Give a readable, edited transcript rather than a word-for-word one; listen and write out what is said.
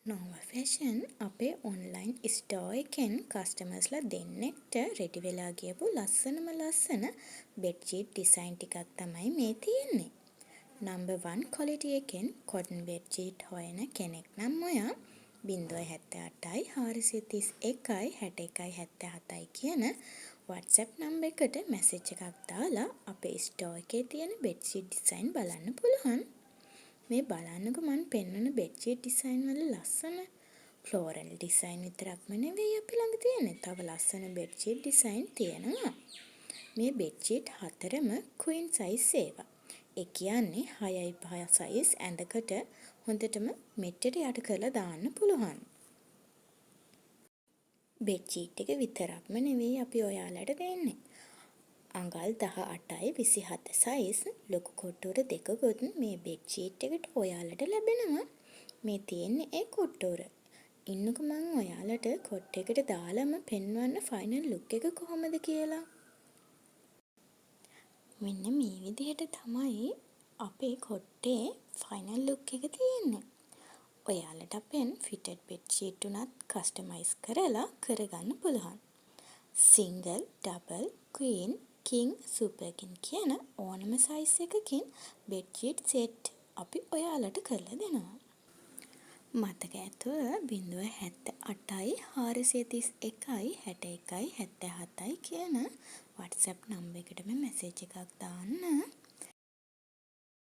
Nova Fashion අපේ online Store එකෙන් කස්ටමර්ස්ලා දෙන්නෙක්ට ready වෙලා ගියපු ලස්සන බෙඩ්ෂීට් ඩිසයින් ටිකක් තමයි මේ තියෙන්නේ. නම්බර් 1 ක්වොලිටි එකෙන් කොටන් බෙඩ්ෂීට් හොයන කෙනෙක් නම් ඔයා 078යි 431යි 61යි 77යි කියන WhatsApp නම්බර් එකට මැසේජ් එකක් දාලා අපේ ස්ටෝර් එකේ තියෙන බෙඩ්ෂීට් ඩිසයින් බලන්න පුළුවන්. මේ බලන්නකො මන් පෙන්වන බෙඩ්ෂීට් ඩිසයින් වල ලස්සන ෆ්ලෝරල් ඩිසයින් විතරක්ම නෙවෙයි අපි ළඟ තියෙන්නේ. තව ලස්සන බෙඩ්ෂීට් ඩිසයින් තියෙනවා. මේ බෙඩ්ෂීට් හතරම queen size ඒවා. ඒ කියන්නේ 6x5 size ඇඳකට හොඳටම මෙට්ටට යට කරලා දාන්න පුළුවන්. බෙඩ්ෂීට් එක විතරක්ම නෙවෙයි අපි ඔයාලට දෙන්නේ. අඟල් 18යි 27 size ලොකු කොට්ටෝර දෙකකුත් මේ බෙඩ්ෂීට් එකට ඔයාලට ලැබෙනවා. මේ තියෙන්නේ ඒ කොට්ටෝර. ඉන්නකෝ මං ඔයාලට කොට් එකට දාලම පෙන්වන්න ෆයිනල් ලුක් එක කොහොමද කියලා. මෙන්න මේ විදිහට තමයි අපේ කොට්ටේ ෆයිනල් ලුක් එක තියෙන්නේ. ඔයාලට අපෙන් ෆිටඩ් බෙඩ්ෂීට් උනත් කස්ටමයිස් කරලා කරගන්න පුළුවන්. සිංගල්, ඩබල්, ක්වීන්, කිං, සුපර් කිං කියන ඕනම සයිස් එකකින් බෙඩ්ෂීට් සෙට් අපි ඔයාලට කරලා දෙනවා. මතක ඇතුව 078යි 431යි 61යි 77යි කියන WhatsApp නම්බර් එකටම මැසේජ් එකක් දාන්න.